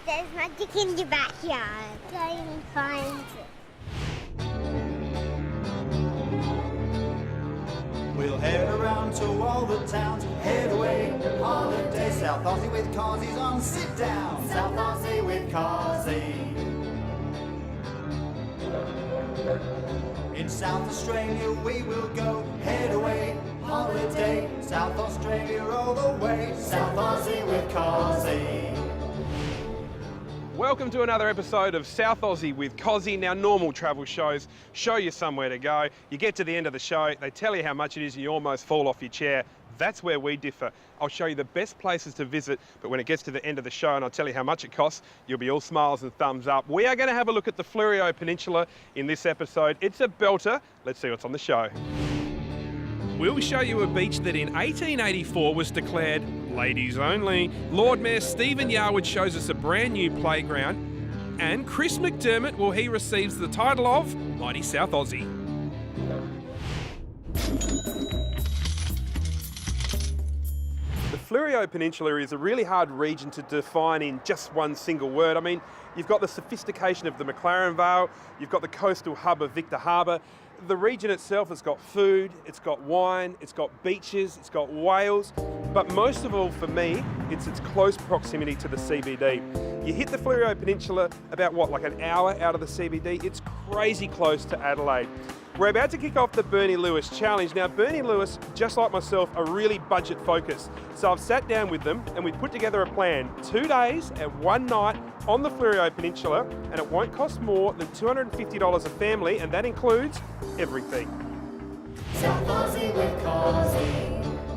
There's magic in the backyard. Go and find it. We'll head around to all the towns, head away, holiday. South Aussie with Cosi's on sit down. South Aussie with Cosi. In South Australia we will go, head away, holiday. South Australia all the way, South Aussie with Cosi. Welcome to another episode of South Aussie with Cosi. Now, normal travel shows show you somewhere to go. You get to the end of the show, they tell you how much it is and you almost fall off your chair. That's where we differ. I'll show you the best places to visit, but when it gets to the end of the show and I'll tell you how much it costs, you'll be all smiles and thumbs up. We are going to have a look at the Fleurieu Peninsula in this episode. It's a belter. Let's see what's on the show. We'll show you a beach that in 1884 was declared ladies only. Lord Mayor Stephen Yarwood shows us a brand new playground. And Chris McDermott, well, he receives the title of Mighty South Aussie. The Fleurieu Peninsula is a really hard region to define in just one single word. I mean, you've got the sophistication of the McLaren Vale, you've got the coastal hub of Victor Harbour. The region itself has got food, it's got wine, it's got beaches, it's got whales, but most of all for me, it's its close proximity to the CBD. You hit the Fleurieu Peninsula about what, like an hour out of the CBD? It's crazy close to Adelaide. We're about to kick off the Bernie Lewis Challenge. Now, Bernie Lewis, just like myself, are really budget focused. So I've sat down with them and we've put together a plan. 2 days and 1 night on the Fleurieu Peninsula, and it won't cost more than $250 a family, and that includes everything. South Aussie with Cosi.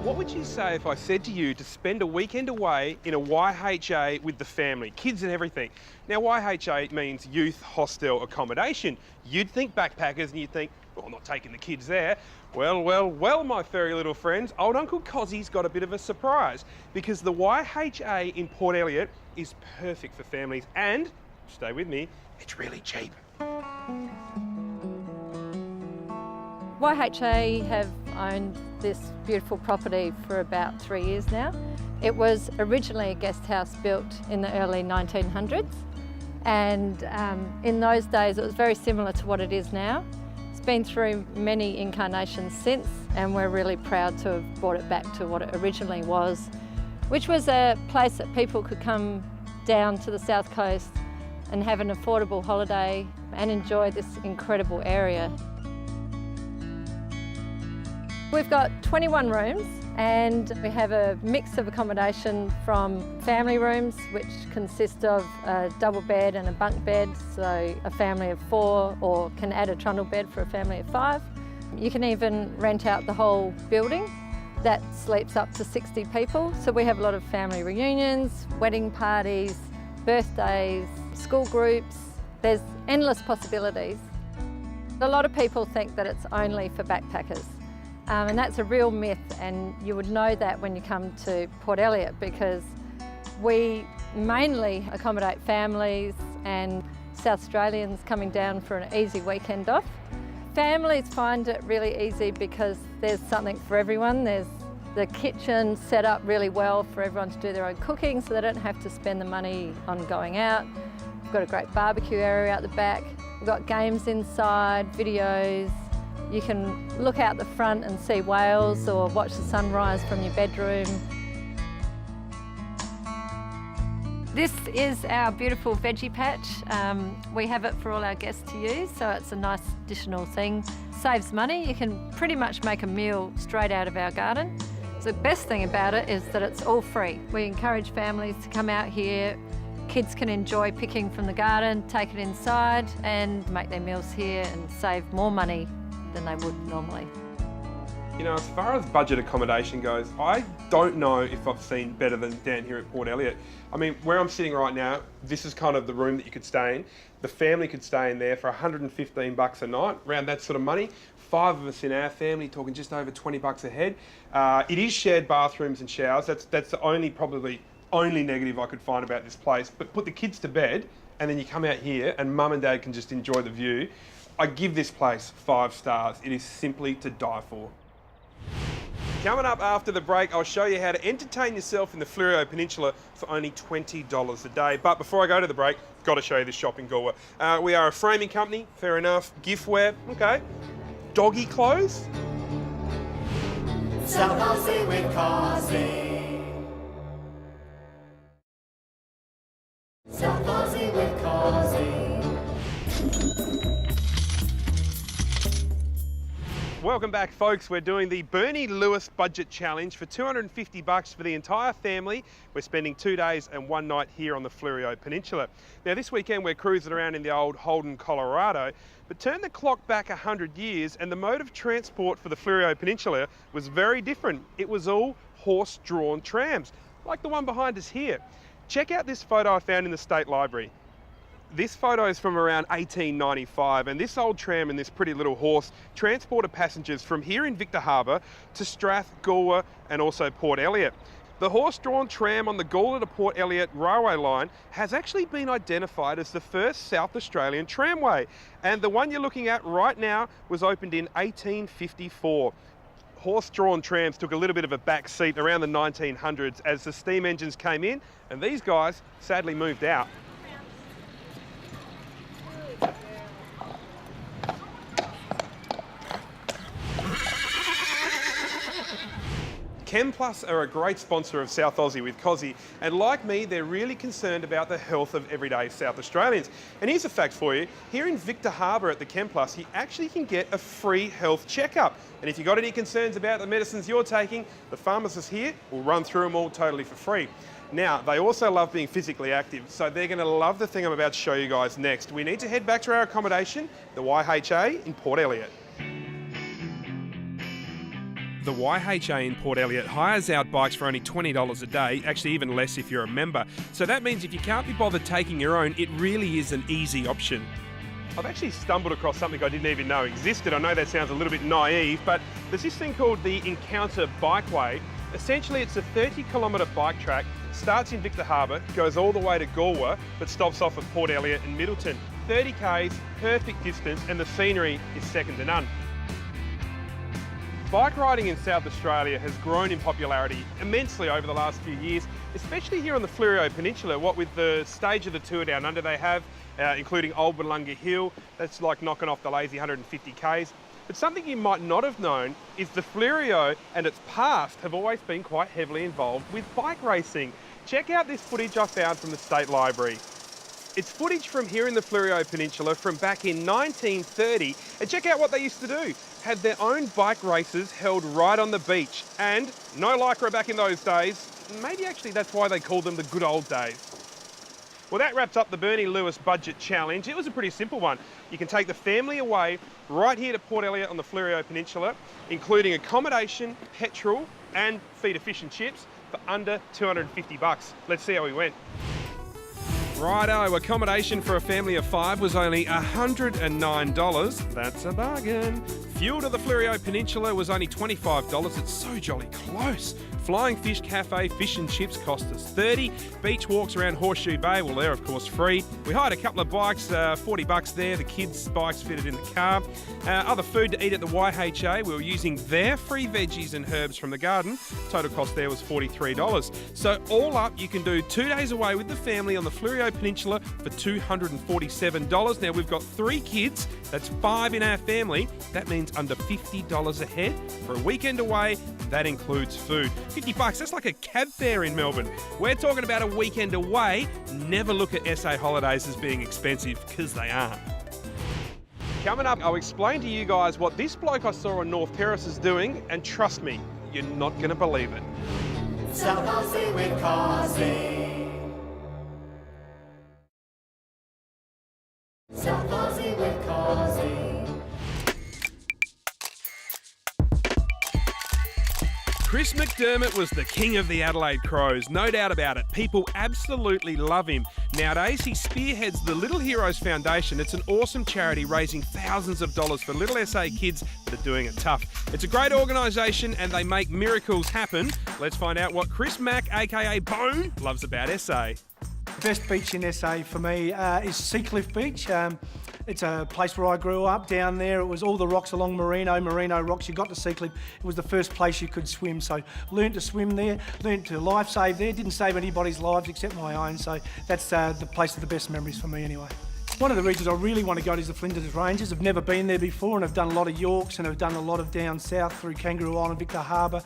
What would you say if I said to you to spend a weekend away in a YHA with the family, kids and everything? Now, YHA means youth hostel accommodation. You'd think backpackers and you'd think, well, I'm not taking the kids there. Well, my furry little friends, old Uncle Cosi's got a bit of a surprise because the YHA in Port Elliot is perfect for families and, stay with me, it's really cheap. YHA have owned this beautiful property for about 3 years now. It was originally a guest house built in the early 1900s, and in those days it was very similar to what it is now. It's been through many incarnations since, and we're really proud to have brought it back to what it originally was, which was a place that people could come down to the south coast and have an affordable holiday and enjoy this incredible area. We've got 21 rooms and we have a mix of accommodation from family rooms, which consist of a double bed and a bunk bed, so a family of 4, or can add a trundle bed for a family of 5. You can even rent out the whole building. That sleeps up to 60 people. So we have a lot of family reunions, wedding parties, birthdays, school groups. There's endless possibilities. A lot of people think that it's only for backpackers. And that's a real myth, and you would know that when you come to Port Elliot, because we mainly accommodate families and South Australians coming down for an easy weekend off. Families find it really easy because there's something for everyone. There's the kitchen set up really well for everyone to do their own cooking, so they don't have to spend the money on going out. We've got a great barbecue area out the back. We've got games inside, videos. You can look out the front and see whales or watch the sunrise from your bedroom. This is our beautiful veggie patch. We have it for all our guests to use, so it's a nice additional thing. Saves money. You can pretty much make a meal straight out of our garden. So the best thing about it is that it's all free. We encourage families to come out here. Kids can enjoy picking from the garden, take it inside and make their meals here and save more money than they would normally. You know, as far as budget accommodation goes, I don't know if I've seen better than down here at Port Elliot. I mean, where I'm sitting right now, this is kind of the room that you could stay in. The family could stay in there for $115 a night, around that sort of money. 5 of us in our family, talking just over $20 a head. It is shared bathrooms and showers. That's the probably only negative I could find about this place. But put the kids to bed, and then you come out here and mum and dad can just enjoy the view. I give this place 5 stars. It is simply to die for. Coming up after the break, I'll show you how to entertain yourself in the Fleurieu Peninsula for only $20 a day. But before I go to the break, got to show you this shop in Goolwa. We are a framing company, fair enough. Giftware, okay. Doggy clothes. South Aussie with Cosi. South Aussie with Cosi. Welcome back, folks. We're doing the Bernie Lewis Budget Challenge for $250 for the entire family. We're spending 2 days and 1 night here on the Fleurieu Peninsula. Now, this weekend we're cruising around in the old Holden, Colorado, but turn the clock back 100 years and the mode of transport for the Fleurieu Peninsula was very different. It was all horse-drawn trams, like the one behind us here. Check out this photo I found in the State Library. This photo is from around 1895, and this old tram and this pretty little horse transported passengers from here in Victor Harbour to Strath, Goolwa and also Port Elliot. The horse-drawn tram on the Goolwa to Port Elliot railway line has actually been identified as the first South Australian tramway, and the one you're looking at right now was opened in 1854. Horse-drawn trams took a little bit of a back seat around the 1900s as the steam engines came in, and these guys sadly moved out. ChemPlus are a great sponsor of South Aussie with Cosi, and like me, they're really concerned about the health of everyday South Australians. And here's a fact for you, here in Victor Harbour at the ChemPlus, you actually can get a free health checkup. And if you've got any concerns about the medicines you're taking, the pharmacist here will run through them all totally for free. Now, they also love being physically active, so they're going to love the thing I'm about to show you guys next. We need to head back to our accommodation, the YHA in Port Elliot. The YHA in Port Elliot hires out bikes for only $20 a day, actually even less if you're a member. So that means if you can't be bothered taking your own, it really is an easy option. I've actually stumbled across something I didn't even know existed. I know that sounds a little bit naive, but there's this thing called the Encounter Bikeway. Essentially, it's a 30-kilometre bike track, starts in Victor Harbour, goes all the way to Goolwa, but stops off at Port Elliot and Middleton. 30 k's, perfect distance, and the scenery is second to none. Bike riding in South Australia has grown in popularity immensely over the last few years, especially here on the Fleurieu Peninsula, what with the stage of the tour down under they have, including Old Wollonga Hill, that's like knocking off the lazy 150 k's. But something you might not have known is the Fleurieu and its past have always been quite heavily involved with bike racing. Check out this footage I found from the State Library. It's footage from here in the Fleurieu Peninsula from back in 1930, and check out what they used to do. Had their own bike races held right on the beach, and no lycra back in those days. Maybe actually that's why they called them the good old days. Well, that wraps up the Bernie Lewis Budget Challenge. It was a pretty simple one. You can take the family away right here to Port Elliot on the Fleurieu Peninsula, including accommodation, petrol, and feed of fish and chips for under $250. Let's see how we went. Righto, accommodation for a family of 5 was only $109. That's a bargain. Fuel to the Fleurieu Peninsula was only $25. It's so jolly close. Flying Fish Cafe fish and chips cost us $30. Beach walks around Horseshoe Bay, well, they're of course free. We hired a couple of bikes, $40 there. The kids' bikes fitted in the car. Other food to eat at the YHA, we were using their free veggies and herbs from the garden. Total cost there was $43. So all up, you can do 2 days away with the family on the Fleurieu Peninsula for $247. Now we've got 3 kids, that's 5 in our family. That means under $50 a head for a weekend away. That includes food. $50, that's like a cab fare in Melbourne. We're talking about a weekend away. Never look at SA holidays as being expensive, because they aren't. Coming up, I'll explain to you guys what this bloke I saw on North Terrace is doing, and trust me, you're not going to believe it. South Aussie with Cosi. South Aussie with Cosi. Chris McDermott was the king of the Adelaide Crows, no doubt about it. People absolutely love him. Nowadays, he spearheads the Little Heroes Foundation. It's an awesome charity raising thousands of dollars for little SA kids that are doing it tough. It's a great organisation and they make miracles happen. Let's find out what Chris Mack, aka Bone, loves about SA. The best beach in SA for me is Seacliff Beach. It's a place where I grew up down there. It was all the rocks along Merino rocks. You got to Sea Cliff. It was the first place you could swim. So learned to swim there, learned to life save there. Didn't save anybody's lives except my own. So that's the place of the best memories for me anyway. One of the regions I really want to go to is the Flinders Ranges. I've never been there before, and I've done a lot of Yorks, and I've done a lot of down south through Kangaroo Island, Victor Harbour,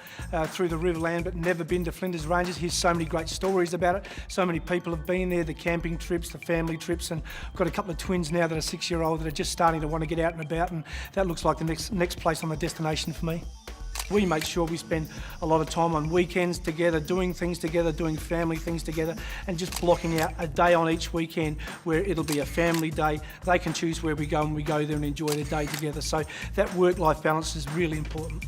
through the Riverland, but never been to Flinders Ranges. Here's so many great stories about it. So many people have been there, the camping trips, the family trips, and I've got a couple of twins now that are 6-year-old that are just starting to want to get out and about, and that looks like the next place on the destination for me. We make sure we spend a lot of time on weekends together, doing things together, doing family things together, and just blocking out a day on each weekend where it'll be a family day. They can choose where we go, and we go there and enjoy the day together. So that work-life balance is really important.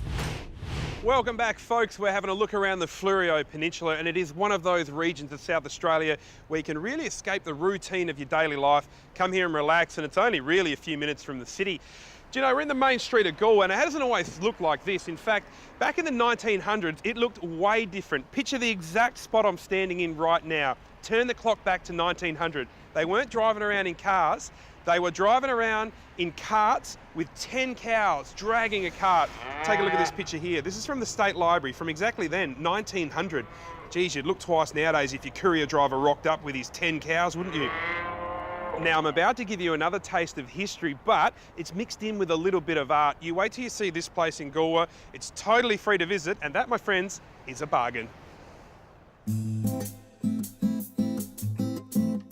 Welcome back, folks. We're having a look around the Fleurieu Peninsula, and it is one of those regions of South Australia where you can really escape the routine of your daily life, come here and relax, and it's only really a few minutes from the city. Do you know, we're in the main street of Goolwa, and it hasn't always looked like this. In fact, back in the 1900s, it looked way different. Picture the exact spot I'm standing in right now. Turn the clock back to 1900. They weren't driving around in cars. They were driving around in carts with 10 cows dragging a cart. Take a look at this picture here. This is from the State Library from exactly then, 1900. Geez, you'd look twice nowadays if your courier driver rocked up with his 10 cows, wouldn't you? Now, I'm about to give you another taste of history, but it's mixed in with a little bit of art. You wait till you see this place in Goolwa. It's totally free to visit, and that, my friends, is a bargain.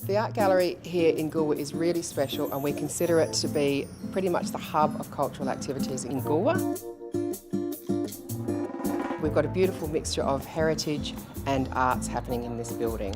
The art gallery here in Goolwa is really special, and we consider it to be pretty much the hub of cultural activities in Goolwa. We've got a beautiful mixture of heritage and arts happening in this building.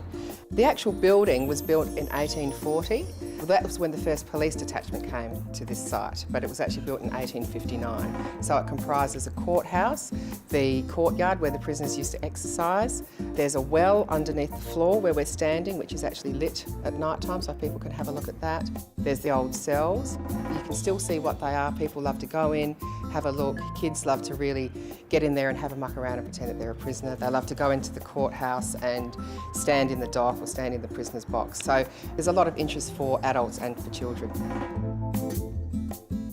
The actual building was built in 1840. Well, that was when the first police detachment came to this site, but it was actually built in 1859. So it comprises a courthouse, the courtyard where the prisoners used to exercise. There's a well underneath the floor where we're standing, which is actually lit at night time, so people can have a look at that. There's the old cells. You can still see what they are. People love to go in, have a look. Kids love to really get in there and have a muck around and pretend that they're a prisoner. They love to go into the courthouse and stand in the dock or stand in the prisoner's box. So there's a lot of interest for adults and for children.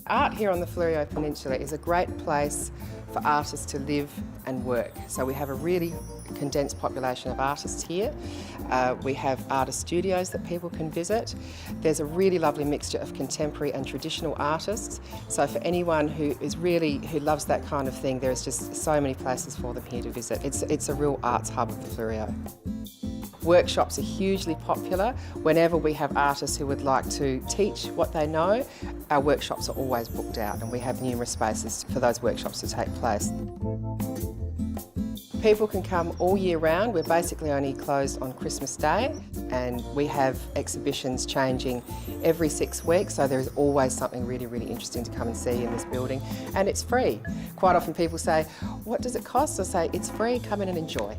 Art here on the Fleurieu Peninsula is a great place for artists to live and work. So we have a really condensed population of artists here. We have artist studios that people can visit. There's a really lovely mixture of contemporary and traditional artists. So for anyone who loves that kind of thing, there's just so many places for them here to visit. It's a real arts hub of the Fleurieu. Workshops are hugely popular. Whenever we have artists who would like to teach what they know, our workshops are always booked out, and we have numerous spaces for those workshops to take place. People can come all year round. We're basically only closed on Christmas Day, and we have exhibitions changing every 6 weeks, so there's always something really, really interesting to come and see in this building, and it's free. Quite often people say, what does it cost? I say, it's free, come in and enjoy.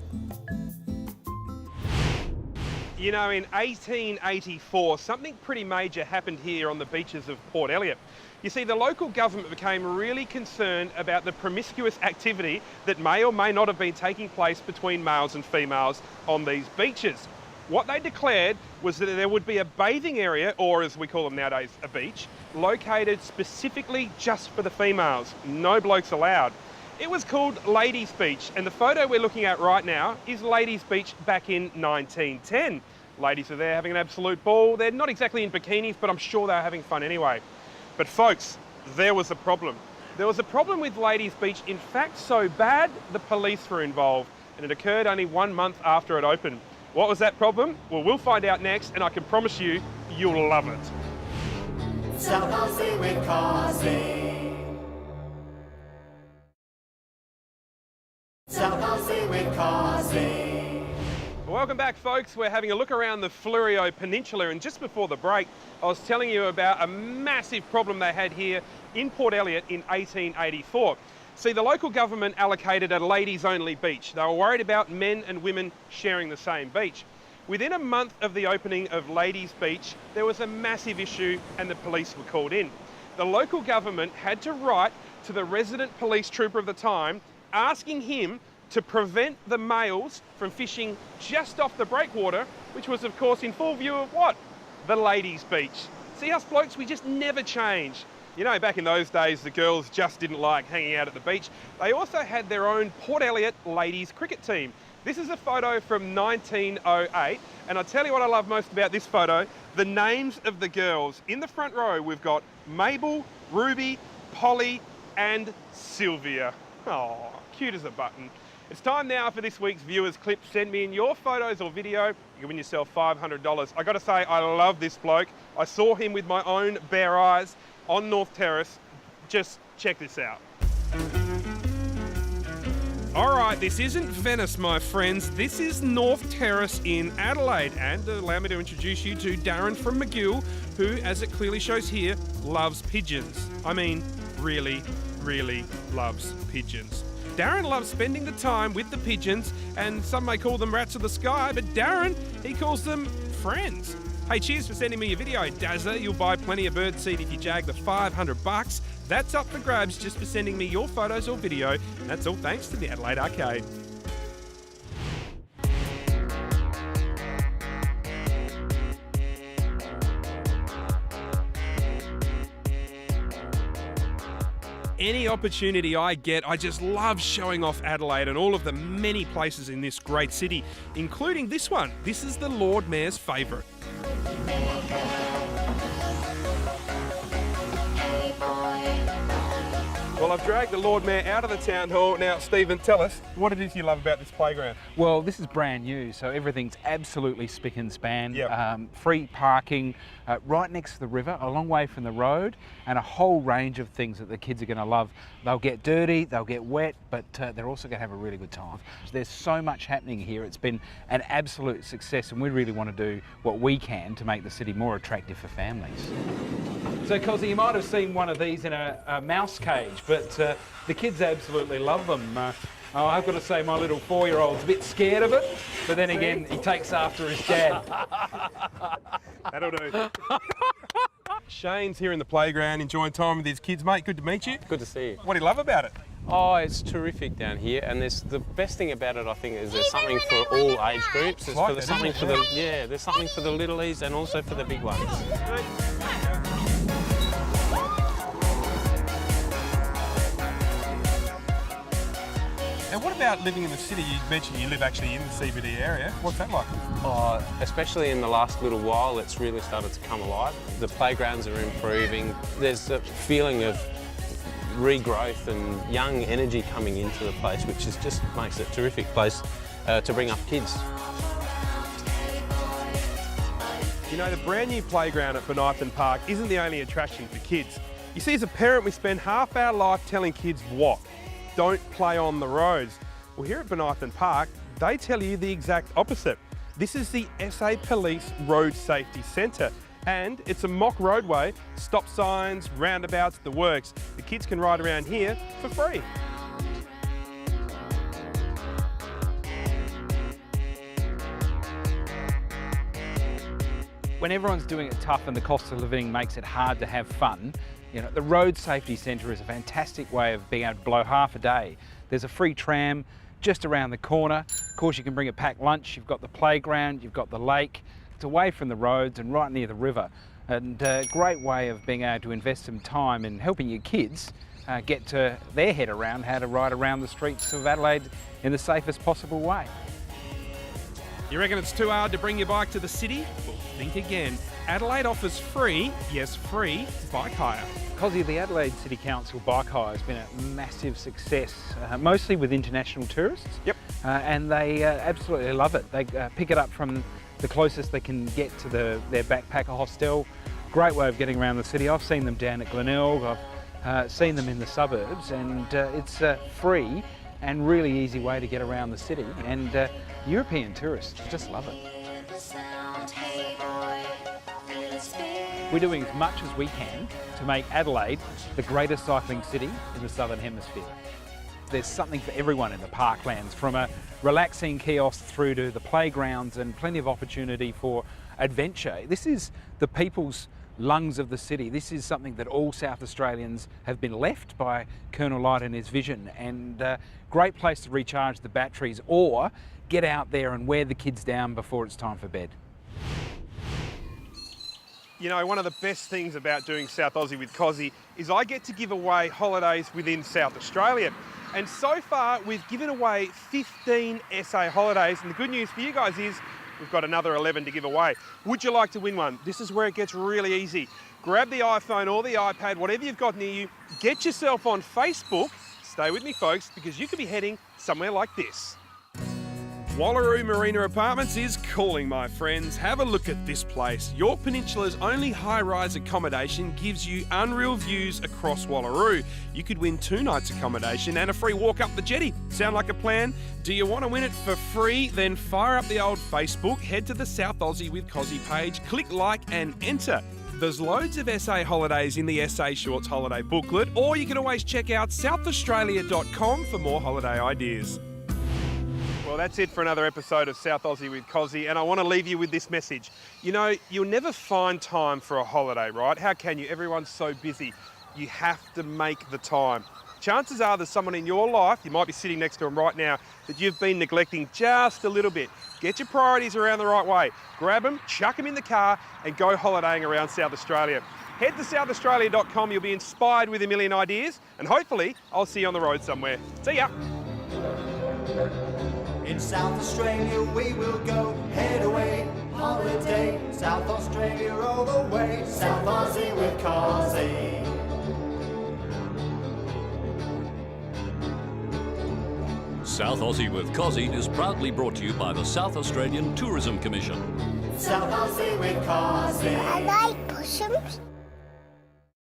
You know, in 1884, something pretty major happened here on the beaches of Port Elliot. You see, the local government became really concerned about the promiscuous activity that may or may not have been taking place between males and females on these beaches. What they declared was that there would be a bathing area, or as we call them nowadays, a beach, located specifically just for the females. No blokes allowed. It was called Ladies Beach, and the photo we're looking at right now is Ladies Beach back in 1910. Ladies are there having an absolute ball. They're not exactly in bikinis, but I'm sure they're having fun anyway. But folks, there was a problem. There was a problem with Ladies Beach, in fact so bad the police were involved, and it occurred only 1 month after it opened. What was that problem? Well, we'll find out next, and I can promise you, you'll love it. South Aussie with Cosi. South Aussie with Cosi. Welcome back, folks. We're having a look around the Fleurieu Peninsula, and just before the break, I was telling you about a massive problem they had here in Port Elliot in 1884. See, the local government allocated a ladies-only beach. They were worried about men and women sharing the same beach. Within a month of the opening of Ladies Beach, there was a massive issue and the police were called in. The local government had to write to the resident police trooper of the time, asking him to prevent the males from fishing just off the breakwater, which was of course in full view of what? The Ladies Beach. See, us blokes, we just never change. You know, back in those days, the girls just didn't like hanging out at the beach. They also had their own Port Elliot ladies cricket team. This is a photo from 1908, and I'll tell you what I love most about this photo, the names of the girls. In the front row, we've got Mabel, Ruby, Polly, and Sylvia. Oh, cute as a button. It's time now for this week's viewers clip. Send me in your photos or video. You can win yourself $500. I got to say, I love this bloke. I saw him with my own bare eyes on North Terrace. Just check this out. All right, this isn't Venice, my friends. This is North Terrace in Adelaide. And allow me to introduce you to Darren from McGill, who, as it clearly shows here, loves pigeons. I mean, really, really loves pigeons. Darren loves spending the time with the pigeons, and some may call them rats of the sky, but Darren, he calls them friends. Hey, cheers for sending me your video, Dazza. You'll buy plenty of birdseed if you jag the $500. That's up for grabs just for sending me your photos or video. And that's all thanks to the Adelaide Arcade. Any opportunity I get, I just love showing off Adelaide and all of the many places in this great city, including this one. This is the Lord Mayor's favourite. Well, I've dragged the Lord Mayor out of the town hall. Now, Stephen, tell us, what it is you love about this playground? Well, this is brand new, so everything's absolutely spick and span. Yep. Free parking right next to the river, a long way from the road, and a whole range of things that the kids are going to love. They'll get dirty, they'll get wet, but they're also going to have a really good time. There's so much happening here. It's been an absolute success, and we really want to do what we can to make the city more attractive for families. So, Cosi, you might have seen one of these in a mouse cage, but the kids absolutely love them. I've got to say my little 4-year-old's a bit scared of it, but then again, he takes after his dad. That'll do. Shane's here in the playground enjoying time with his kids. Mate, good to meet you. Good to see you. What do you love about it? Oh, it's terrific down here, and the best thing about it, I think, is there's something for all age groups. There's something for the littlies and also for the big ones. And what about living in the city? You mentioned you live actually in the CBD area. What's that like? Especially in the last little while, it's really started to come alive. The playgrounds are improving. There's a feeling of regrowth and young energy coming into the place, which just makes it a terrific place to bring up kids. You know, the brand new playground at Bonython Park isn't the only attraction for kids. You see, as a parent, we spend half our life telling kids what? Don't play on the roads. Well, here at Bonython Park, they tell you the exact opposite. This is the SA Police Road Safety Centre, and it's a mock roadway, stop signs, roundabouts, the works. The kids can ride around here for free. When everyone's doing it tough and the cost of living makes it hard to have fun, you know, the Road Safety Centre is a fantastic way of being able to blow half a day. There's a free tram just around the corner. Of course, you can bring a packed lunch. You've got the playground, you've got the lake. It's away from the roads and right near the river. And a great way of being able to invest some time in helping your kids get to their head around how to ride around the streets of Adelaide in the safest possible way. You reckon it's too hard to bring your bike to the city? Well, think again. Adelaide offers free, yes free, bike hire. Cosi, the Adelaide City Council bike hire has been a massive success, mostly with international tourists. Yep. And they absolutely love it. They pick it up from the closest they can get to their backpacker hostel. Great way of getting around the city. I've seen them down at Glenelg, I've seen them in the suburbs, and it's a free and really easy way to get around the city. And European tourists just love it. We're doing as much as we can to make Adelaide the greatest cycling city in the Southern Hemisphere. There's something for everyone in the parklands, from a relaxing kiosk through to the playgrounds, and plenty of opportunity for adventure. This is the people's lungs of the city. This is something that all South Australians have been left by Colonel Light and his vision, and great place to recharge the batteries or get out there and wear the kids down before it's time for bed. You know, one of the best things about doing South Aussie with Cosi is I get to give away holidays within South Australia. And so far, we've given away 15 SA holidays. And the good news for you guys is we've got another 11 to give away. Would you like to win one? This is where it gets really easy. Grab the iPhone or the iPad, whatever you've got near you, get yourself on Facebook. Stay with me, folks, because you could be heading somewhere like this. Wallaroo Marina Apartments is calling, my friends. Have a look at this place. York Peninsula's only high-rise accommodation gives you unreal views across Wallaroo. You could win 2 nights accommodation and a free walk up the jetty. Sound like a plan? Do you want to win it for free? Then fire up the old Facebook, head to the South Aussie with Cosi page, click like and enter. There's loads of SA holidays in the SA Shorts holiday booklet, or you can always check out southaustralia.com for more holiday ideas. Well, that's it for another episode of South Aussie with Cosi, and I want to leave you with this message. You know, you'll never find time for a holiday, right? How can you? Everyone's so busy. You have to make the time. Chances are there's someone in your life, you might be sitting next to them right now, that you've been neglecting just a little bit. Get your priorities around the right way. Grab them, chuck them in the car, and go holidaying around South Australia. Head to southaustralia.com, you'll be inspired with a million ideas, and hopefully I'll see you on the road somewhere. See ya! In South Australia we will go, head away, holiday, South Australia all the way, South Aussie with Cosi. South Aussie with Cosi is proudly brought to you by the South Australian Tourism Commission. South Aussie with Cosi. I like possums.